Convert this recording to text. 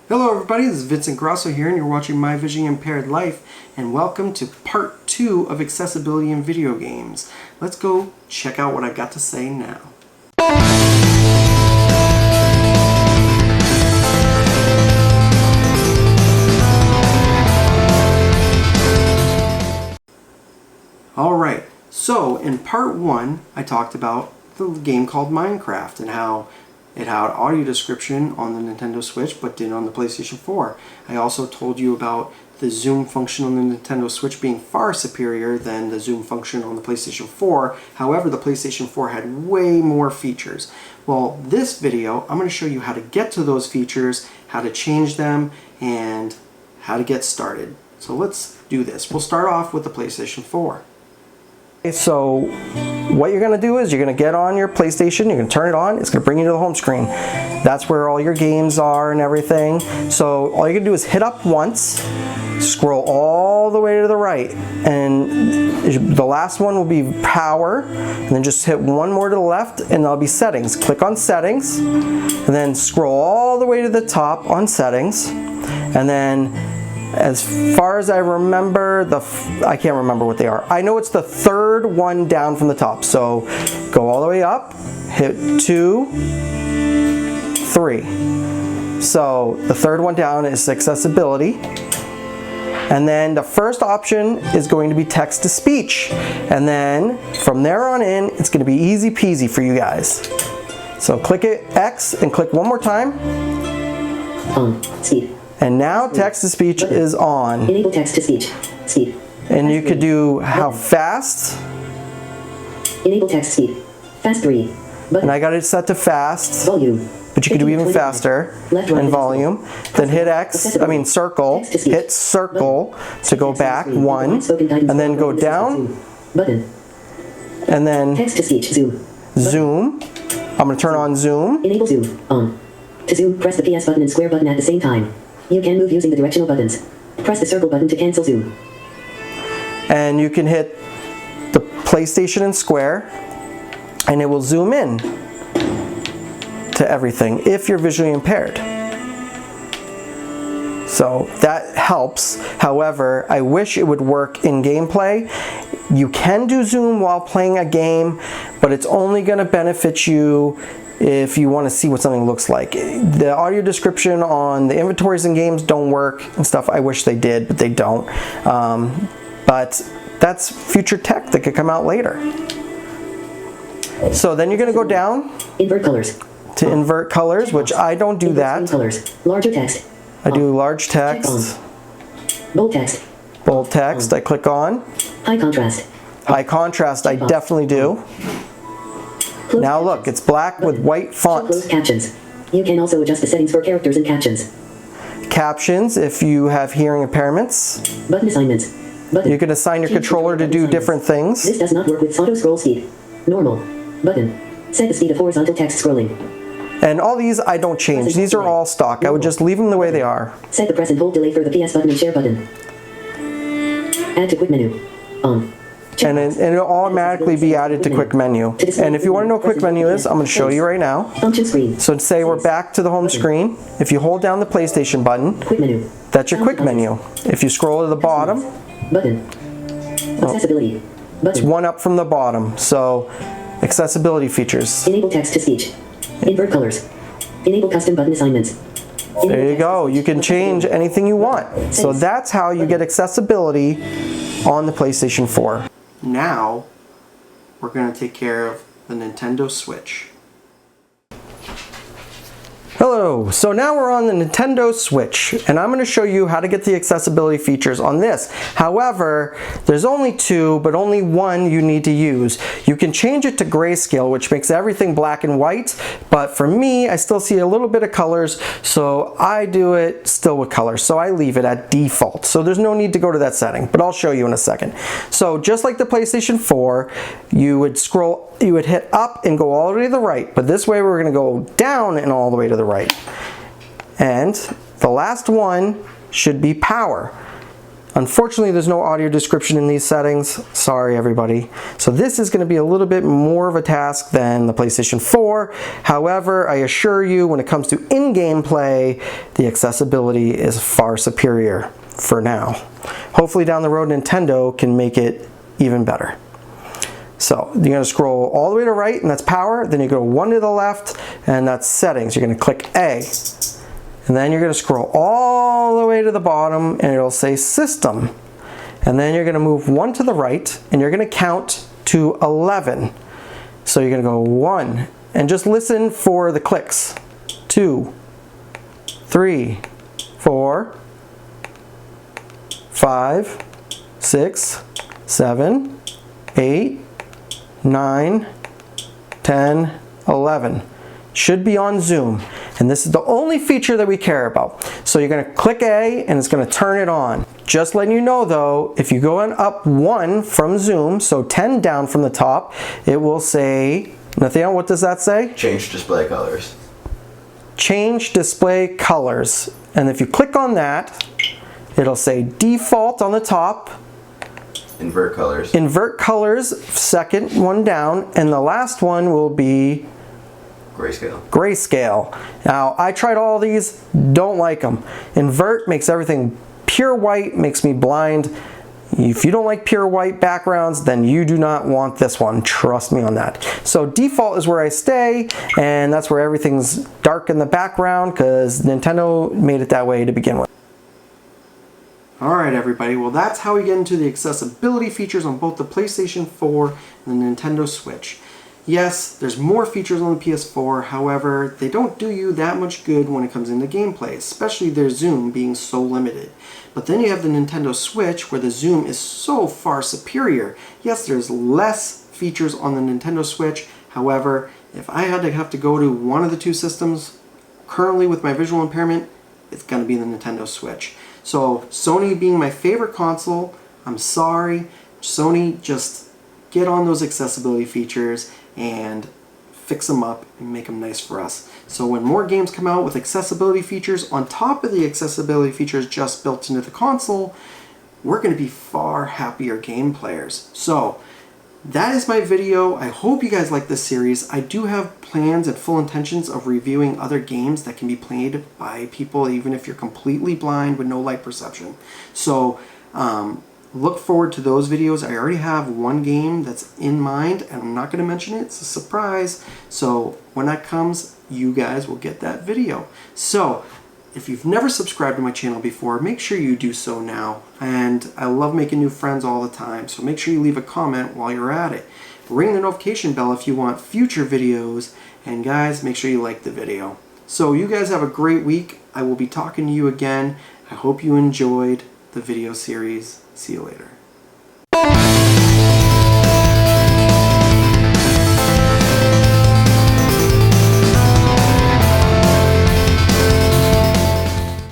Hello everybody, this is Vincent Grosso here and you're watching My Visually Impaired Life, and welcome to part 2 of accessibility in video games. Let's go check out what I got to say now. Alright, so in part 1 I talked about the game called Minecraft and how it had audio description on the Nintendo Switch but didn't on the PlayStation 4. I also told you about the zoom function on the Nintendo Switch being far superior than the zoom function on the PlayStation 4. However, the PlayStation 4 had way more features. Well, this video, I'm going to show you how to get to those features, how to change them, and how to get started. So let's do this. We'll start off with the PlayStation 4. So what you're going to do is you're going to get on your PlayStation, you're going to turn it on, it's going to bring you to the home screen. That's where all your games are and everything. So all you're going to do is hit up once, scroll all the way to the right, and the last one will be power, and then just hit one more to the left and there'll be settings. Click on settings, and then scroll all the way to the top on settings, and then as far as I remember, I can't remember what they are. I know it's the third one down from the top. So go all the way up, hit 2, 3. So the third one down is accessibility. And then the first option is going to be text to speech. And then from there on in, it's going to be easy peasy for you guys. So click it X and click one more time. Speed. And now text-to-speech is on. Enable text-to-speech. Speed. And you could do how fast. Enable text speed. Fast 3. Button. And I got it set to fast. Volume. But you could do even faster. And volume. Then hit circle. Hit circle to go back 1. And then go down. Button. And then text-to-speech. Zoom. Zoom. I'm going to turn on zoom. Enable zoom. On. To zoom, press the PS button and square button at the same time. You can move using the directional buttons. Press the circle button to cancel zoom. And you can hit the PlayStation and square, and it will zoom in to everything if you're visually impaired. So that helps. However, I wish it would work in gameplay. You can do zoom while playing a game, but it's only going to benefit you if you want to see what something looks like. The audio description on the inventories in games don't work and stuff. I wish they did, but they don't. But that's future tech that could come out later. So then you're going to go down. Invert colors. To invert colors, which I don't do that. Colors. Larger text. I do large text. Bold text. Bold text. I click on. High contrast. High contrast. I definitely do. Now look, it's black with white font. Closed captions. You can also adjust the settings for characters and captions. Captions, if you have hearing impairments. Button assignments. Button. You can assign your controller to do different things. This does not work with auto scroll speed. Normal. Button. Set the speed of horizontal text scrolling. And all these I don't change. These are all stock. I would just leave them the way they are. Set the press and hold delay for the PS button and share button. Add to quick menu. On. And it'll automatically be added to quick menu. And if you want to know what quick menu is, I'm going to show you right now. Function screen. So say we're back to the home screen. If you hold down the PlayStation button, quick menu. That's your quick menu. If you scroll to the bottom, button. Accessibility. It's one up from the bottom. So accessibility features. Enable text to speech. Invert colors. Enable custom button assignments. There you go. You can change anything you want. So that's how you get accessibility on the PlayStation 4. Now, we're going to take care of the Nintendo Switch. Hello, so now we're on the Nintendo Switch, and I'm going to show you how to get the accessibility features on this. However, there's only two, but only one you need to use. You can change it to grayscale, which makes everything black and white, but for me, I still see a little bit of colors, so I do it still with colors, so I leave it at default. So there's no need to go to that setting, but I'll show you in a second. So just like the PlayStation 4, you would hit up and go all the way to the right, but this way we're going to go down and all the way to the right. And the last one should be power. Unfortunately, there's no audio description in these settings. Sorry, everybody. So this is going to be a little bit more of a task than the PlayStation 4. However, I assure you, when it comes to in-game play, the accessibility is far superior for now. Hopefully down the road, Nintendo can make it even better. So you're going to scroll all the way to the right, and that's power. Then you go one to the left, and that's settings. You're going to click A. And then you're going to scroll all the way to the bottom, and it'll say system. And then you're going to move one to the right, and you're going to count to 11. So you're going to go 1, and just listen for the clicks. 2, 3, 4, 5, 6, 7, 8, 9, 10, 11. Should be on zoom. And this is the only feature that we care about. So you're going to click A and it's going to turn it on. Just letting you know though, if you go up 1 from zoom, so 10 down from the top, it will say, Nathaniel, what does that say? Change display colors. Change display colors. And if you click on that, it'll say default on the top. Invert colors. Invert colors, second one down, and the last one will be Grayscale. Grayscale. Now, I tried all these, don't like them. Invert makes everything pure white, makes me blind. If you don't like pure white backgrounds, then you do not want this one. Trust me on that. So default is where I stay, and that's where everything's dark in the background because Nintendo made it that way to begin with. Alright everybody, well that's how we get into the accessibility features on both the PlayStation 4 and the Nintendo Switch. Yes, there's more features on the PS4, however, they don't do you that much good when it comes into gameplay, especially their zoom being so limited. But then you have the Nintendo Switch where the zoom is so far superior. Yes, there's less features on the Nintendo Switch, however, if I had to have to go to one of the two systems, currently with my visual impairment, it's going to be the Nintendo Switch. So Sony being my favorite console, I'm sorry, Sony, just get on those accessibility features and fix them up and make them nice for us. So when more games come out with accessibility features on top of the accessibility features just built into the console, we're going to be far happier game players. So that is my video. I hope you guys like this series. I do have plans and full intentions of reviewing other games that can be played by people even if you're completely blind with no light perception. So look forward to those videos. I already have one game that's in mind and I'm not going to mention it. It's a surprise. So when that comes, you guys will get that video. So if you've never subscribed to my channel before, make sure you do so now. And I love making new friends all the time, so make sure you leave a comment while you're at it. Ring the notification bell if you want future videos, and guys, make sure you like the video. So you guys have a great week. I will be talking to you again. I hope you enjoyed the video series. See you later.